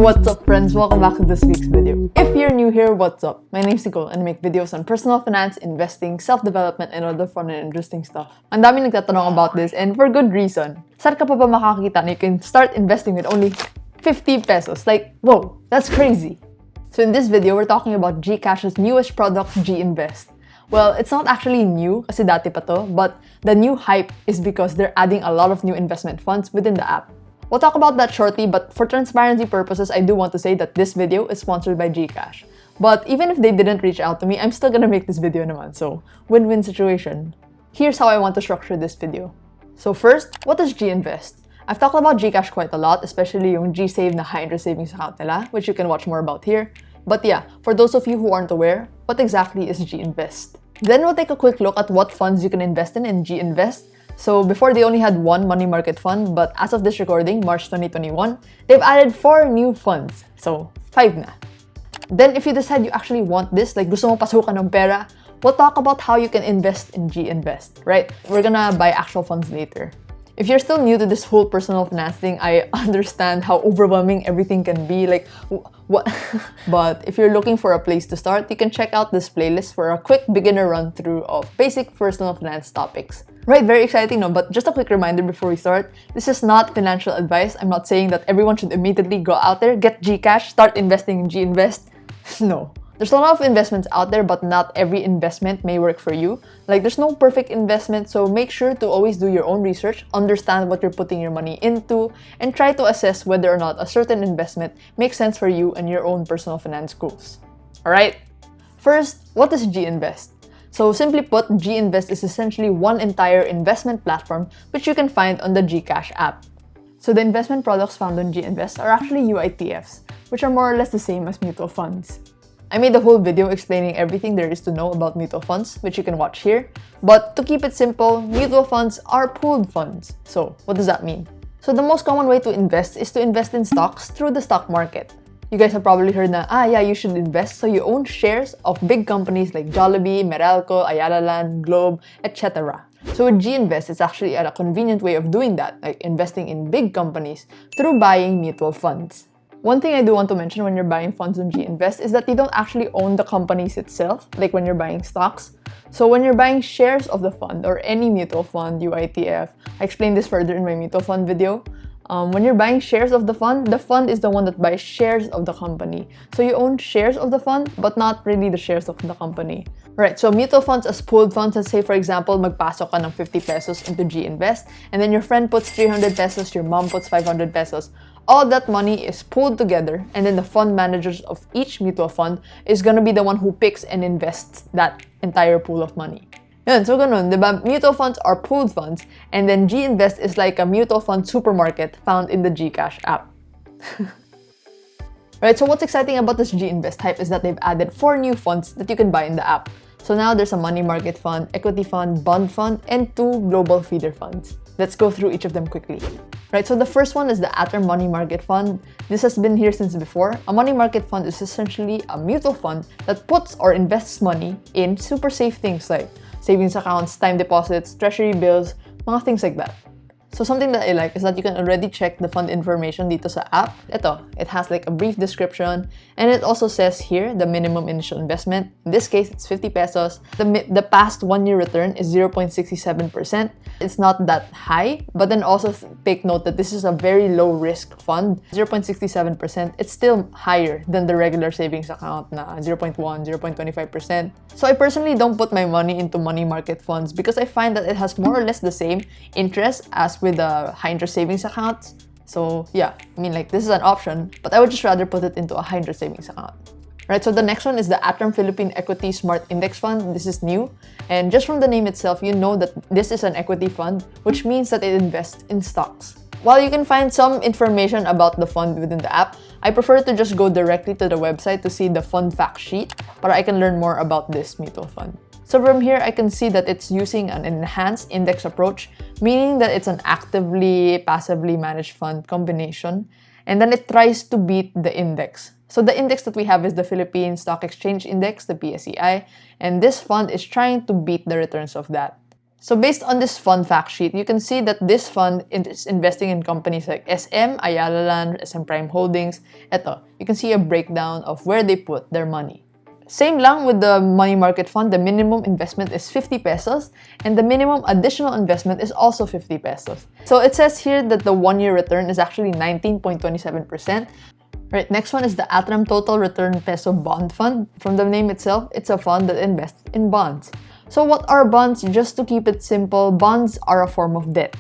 What's up, friends? Welcome back to this week's video. If you're new here, what's up? My name's Nicole and I make videos on personal finance, investing, self-development, and other fun and interesting stuff. Ang dami nagtatanong about this and for good reason. Saan ka pa ba makakita na you can start investing with only 50 pesos? Like, whoa, that's crazy. So in this video, we're talking about GCash's newest product, GInvest. Well, it's not actually new kasi dati pa to, but the new hype is because they're adding a lot of new investment funds within the app. We'll talk about that shortly, but for transparency purposes, I do want to say that this video is sponsored by GCash. But even if they didn't reach out to me, I'm still gonna make this video naman, so win-win situation. Here's how I want to structure this video. So first, what is GInvest? I've talked about GCash quite a lot, especially yung GSave na high-interest savings account nila, which you can watch more about here. But yeah, for those of you who aren't aware, what exactly is GInvest? Then we'll take a quick look at what funds you can invest in GInvest. So before they only had one money market fund, but as of this recording, March 2021, they've added 4 new funds. So 5 na. Then if you decide you actually want this, like gusto mo pasukan ng pera, we'll talk about how you can invest in GInvest, right? We're gonna buy actual funds later. If you're still new to this whole personal finance thing, I understand how overwhelming everything can be, like, what? But if you're looking for a place to start, you can check out this playlist for a quick beginner run-through of basic personal finance topics. Right, very exciting, no? But just a quick reminder before we start, this is not financial advice. I'm not saying that everyone should immediately go out there, get GCash, start investing in GInvest. No. There's a lot of investments out there, but not every investment may work for you. Like, there's no perfect investment, so make sure to always do your own research, understand what you're putting your money into, and try to assess whether or not a certain investment makes sense for you and your own personal finance goals. Alright? First, what is GInvest? So simply put, GInvest is essentially one entire investment platform which you can find on the GCash app. So the investment products found on GInvest are actually UITFs, which are more or less the same as mutual funds. I made a whole video explaining everything there is to know about mutual funds, which you can watch here. But to keep it simple, mutual funds are pooled funds. So what does that mean? So the most common way to invest is to invest in stocks through the stock market. You guys have probably heard na, yeah, you should invest so you own shares of big companies like Jollibee, Meralco, Ayala Land, Globe, etc. So with GInvest, it's actually a convenient way of doing that, like investing in big companies through buying mutual funds. One thing I do want to mention when you're buying funds on GInvest is that you don't actually own the companies itself, like when you're buying stocks. So when you're buying shares of the fund or any mutual fund, UITF, I explained this further in my mutual fund video. When you're buying shares of the fund is the one that buys shares of the company. So you own shares of the fund, but not really the shares of the company. Right, so mutual funds as pooled funds, let's say for example, magpasok ka ng 50 pesos into GInvest, and then your friend puts 300 pesos, your mom puts 500 pesos. All that money is pooled together, and then the fund managers of each mutual fund is gonna be the one who picks and invests that entire pool of money. Yun, so ganun, diba? Mutual funds are pooled funds, and then GInvest is like a mutual fund supermarket found in the GCash app. Right, so what's exciting about this GInvest hype is that they've added 4 new funds that you can buy in the app. So now there's a money market fund, equity fund, bond fund, and 2 global feeder funds. Let's go through each of them quickly. Right, so the first one is the ATRAM Money Market Fund. This has been here since before. A money market fund is essentially a mutual fund that puts or invests money in super safe things like savings accounts, time deposits, treasury bills, mga things like that. So something that I like is that you can already check the fund information dito sa app. Ito, it has like a brief description, and it also says here the minimum initial investment. In this case, it's 50 pesos. The past 1-year return is 0.67%. It's not that high, but then also take note that this is a very low risk fund. 0.67%, it's still higher than the regular savings account na 0.1, 0.25%. So I personally don't put my money into money market funds because I find that it has more or less the same interest as with the high-interest savings accounts. So yeah, I mean, like, this is an option, but I would just rather put it into a high-interest savings account. Right, so the next one is the ATRAM Philippine Equity Smart Index Fund. This is new, and just from the name itself, you know that this is an equity fund, which means that it invests in stocks. While you can find some information about the fund within the app, I prefer to just go directly to the website to see the fund fact sheet, but I can learn more about this mutual fund. So from here, I can see that it's using an enhanced index approach, meaning that it's an actively, passively managed fund combination, and then it tries to beat the index. So the index that we have is the Philippine Stock Exchange Index, the PSEI, and this fund is trying to beat the returns of that. So based on this fund fact sheet, you can see that this fund is investing in companies like SM, Ayala Land, SM Prime Holdings. Eto, you can see a breakdown of where they put their money. Same lang with the money market fund, the minimum investment is 50 pesos and the minimum additional investment is also 50 pesos. So it says here that the 1-year return is actually 19.27%. Right, next one is the ATRAM Total Return Peso Bond Fund. From the name itself, it's a fund that invests in bonds. So what are bonds? Just to keep it simple, bonds are a form of debt.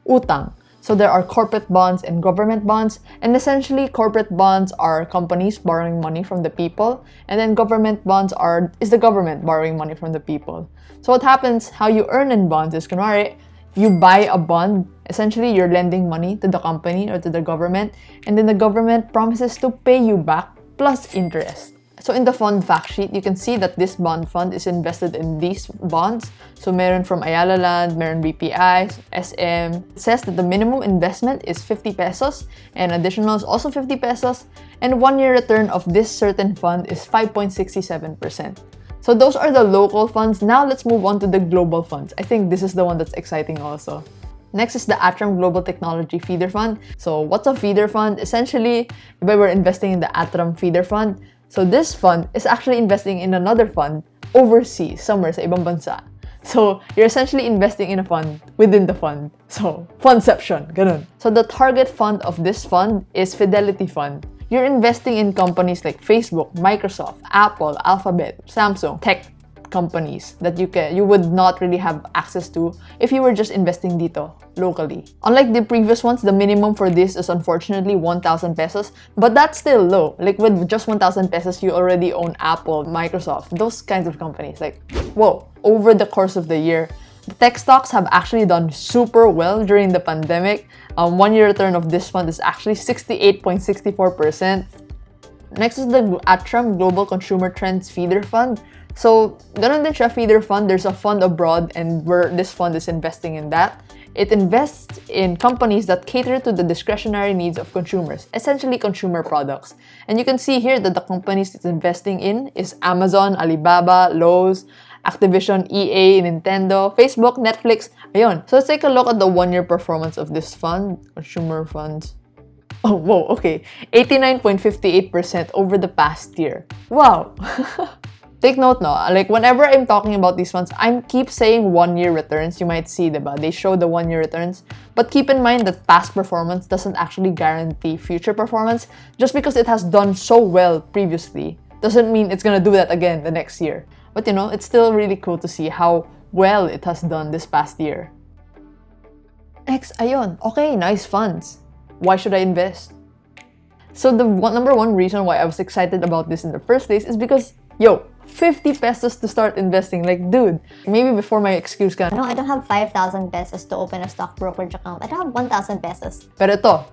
Utang. So there are corporate bonds and government bonds. And essentially, corporate bonds are companies borrowing money from the people. And then government bonds is the government borrowing money from the people. So what happens, how you earn in bonds is, kunwari, you buy a bond. Essentially, you're lending money to the company or to the government. And then the government promises to pay you back plus interest. So in the fund fact sheet, you can see that this bond fund is invested in these bonds. So meron from Ayala Land, meron BPI, SM. It says that the minimum investment is 50 pesos and additional is also 50 pesos. And 1-year return of this certain fund is 5.67%. So those are the local funds. Now let's move on to the global funds. I think this is the one that's exciting also. Next is the ATRAM Global Technology Feeder Fund. So what's a feeder fund? Essentially, if we're investing in the ATRAM Feeder Fund, so this fund is actually investing in another fund overseas, somewhere sa ibang bansa. So you're essentially investing in a fund within the fund. So fundception, ganun. So the target fund of this fund is Fidelity Fund. You're investing in companies like Facebook, Microsoft, Apple, Alphabet, Samsung, tech companies that you would not really have access to if you were just investing dito locally. Unlike the previous ones, the minimum for this is unfortunately 1,000 pesos, but that's still low. Like with just 1,000 pesos, you already own Apple, Microsoft, those kinds of companies. Like, whoa, over the course of the year, the tech stocks have actually done super well during the pandemic. 1-year return of this fund is actually 68.64%. Next is the ATRAM Global Consumer Trends Feeder Fund. So, ganun din siya, feeder fund. There's a fund abroad and where this fund is investing in that. It invests in companies that cater to the discretionary needs of consumers, essentially consumer products. And you can see here that the companies it's investing in is Amazon, Alibaba, Lowe's, Activision, EA, Nintendo, Facebook, Netflix, ayun. So let's take a look at the 1-year performance of this fund, consumer funds. Oh, whoa, okay. 89.58% over the past year. Wow! Take note, no? Like, whenever I'm talking about these funds, I keep saying 1-year returns. You might see, diba? They show the 1-year returns. But keep in mind that past performance doesn't actually guarantee future performance. Just because it has done so well previously doesn't mean it's gonna do that again the next year. But, you know, it's still really cool to see how well it has done this past year. Next, ayun. Okay, nice funds. Why should I invest? So the number one reason why I was excited about this in the first place is because, yo, 50 pesos to start investing. Like, dude, maybe before my excuse ka, No, I don't have 5,000 pesos to open a stock brokerage account. I don't have 1,000 pesos. pero ito,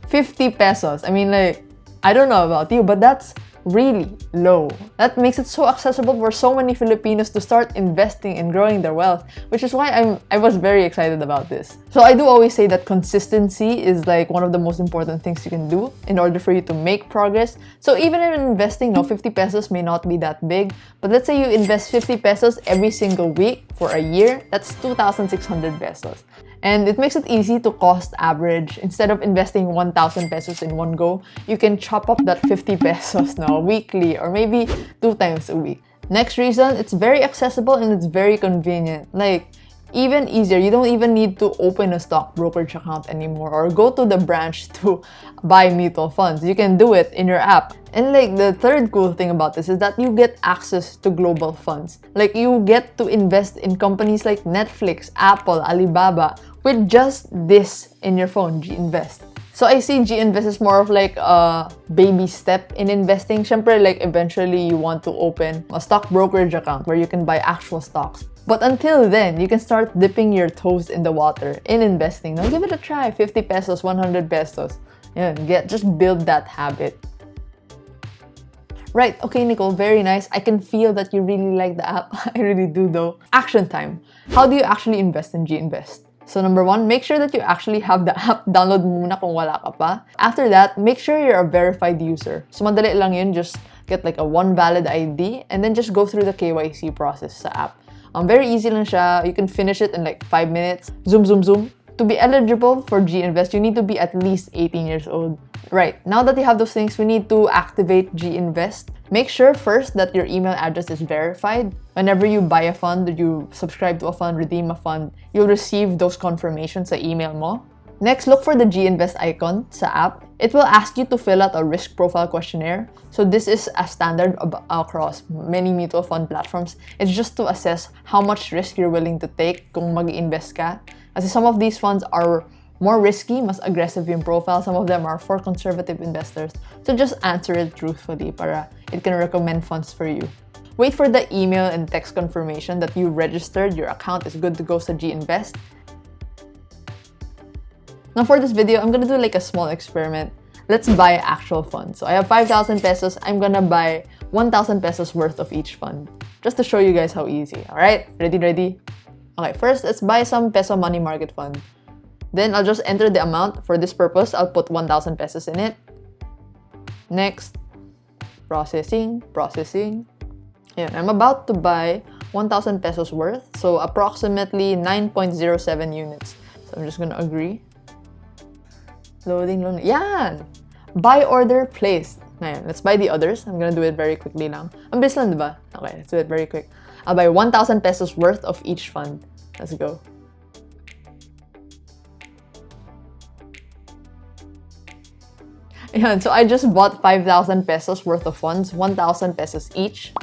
50 pesos. I mean, like, I don't know about you, but that's really low. That makes it so accessible for so many Filipinos to start investing and growing their wealth, which is why I was very excited about this. So I do always say that consistency is like one of the most important things you can do in order for you to make progress. So even in investing, no, 50 pesos may not be that big, but let's say you invest 50 pesos every single week for a year, that's 2,600 pesos. And it makes it easy to cost average. Instead of investing 1,000 pesos in one go, you can chop up that 50 pesos now weekly or maybe 2 times a week. Next reason, it's very accessible and it's very convenient. Like, even easier, you don't even need to open a stock brokerage account anymore or go to the branch to buy mutual funds. You can do it in your app. And like the third cool thing about this is that you get access to global funds. Like you get to invest in companies like Netflix, Apple, Alibaba with just this in your phone, GInvest. So I see GInvest is more of like a baby step in investing. Syempre, like eventually you want to open a stock brokerage account where you can buy actual stocks. But until then, you can start dipping your toes in the water in investing. Now give it a try. 50 pesos, 100 pesos. Yeah, just build that habit. Right, okay, Nicole, very nice. I can feel that you really like the app. I really do though. Action time. How do you actually invest in GInvest? So number one, make sure that you actually have the app. Download mo muna kung wala ka pa. After that, make sure you're a verified user. So madali lang yun, just get like a one valid ID and then just go through the KYC process sa app. Very easy lang siya. You can finish it in like 5 minutes. Zoom, zoom, zoom. To be eligible for GInvest, you need to be at least 18 years old. Right, now that you have those things, we need to activate GInvest. Make sure first that your email address is verified. Whenever you buy a fund, you subscribe to a fund, redeem a fund, you'll receive those confirmations sa email mo. Next, look for the GInvest icon sa app. It will ask you to fill out a risk profile questionnaire. So this is a standard across many mutual fund platforms. It's just to assess how much risk you're willing to take kung mag-invest ka. Kasi some of these funds are more risky, mas aggressive yung profile. Some of them are for conservative investors. So just answer it truthfully para it can recommend funds for you. Wait for the email and text confirmation that you registered, your account is good to go sa GInvest. Now for this video, I'm gonna do like a small experiment. Let's buy actual funds. So I have 5,000 pesos. I'm gonna buy 1,000 pesos worth of each fund. Just to show you guys how easy. Alright? Ready? Okay, first let's buy some peso money market fund. Then I'll just enter the amount. For this purpose, I'll put 1,000 pesos in it. Next, processing. Ayan, I'm about to buy 1,000 pesos worth. So approximately 9.07 units. So I'm just gonna agree. Loading. Yan! Buy order placed. Ngayon, let's buy the others. I'm gonna do it very quickly lang. Ang bilis lang, diba? Okay, let's do it very quick. I'll buy 1,000 pesos worth of each fund. Let's go. Ayan, so I just bought 5,000 pesos worth of funds, 1,000 pesos each.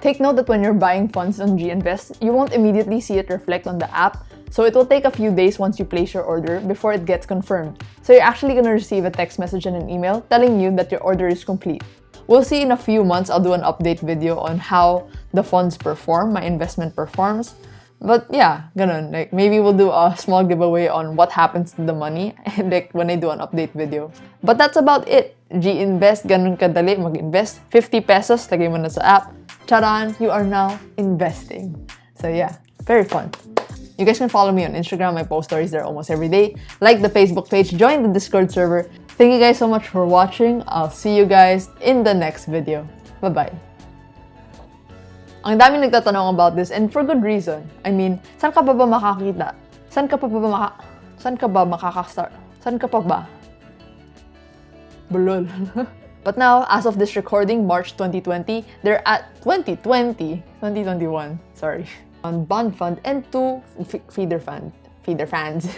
Take note that when you're buying funds on GInvest, you won't immediately see it reflect on the app. So it will take a few days once you place your order before it gets confirmed. So you're actually gonna receive a text message and an email telling you that your order is complete. We'll see in a few months. I'll do an update video on how the funds perform, my investment performs. But yeah, ganun. Like maybe we'll do a small giveaway on what happens to the money like when I do an update video. But that's about it. GInvest, ganun kadali mag-invest. 50 pesos, lagay mo na sa app. Charan, you are now investing. So yeah, very fun. You guys can follow me on Instagram. I post stories there almost every day. Like the Facebook page, join the Discord server. Thank you guys so much for watching. I'll see you guys in the next video. Bye-bye. Ang daming nagtatanong about this and for good reason. I mean, saan ka pa ba makakita? Saan ka pa ba makaka-start? Saan ka pa ba? Bulol. But now, as of this recording, March 2020, they're at 2021, sorry. On bond fund and 2 feeder fans.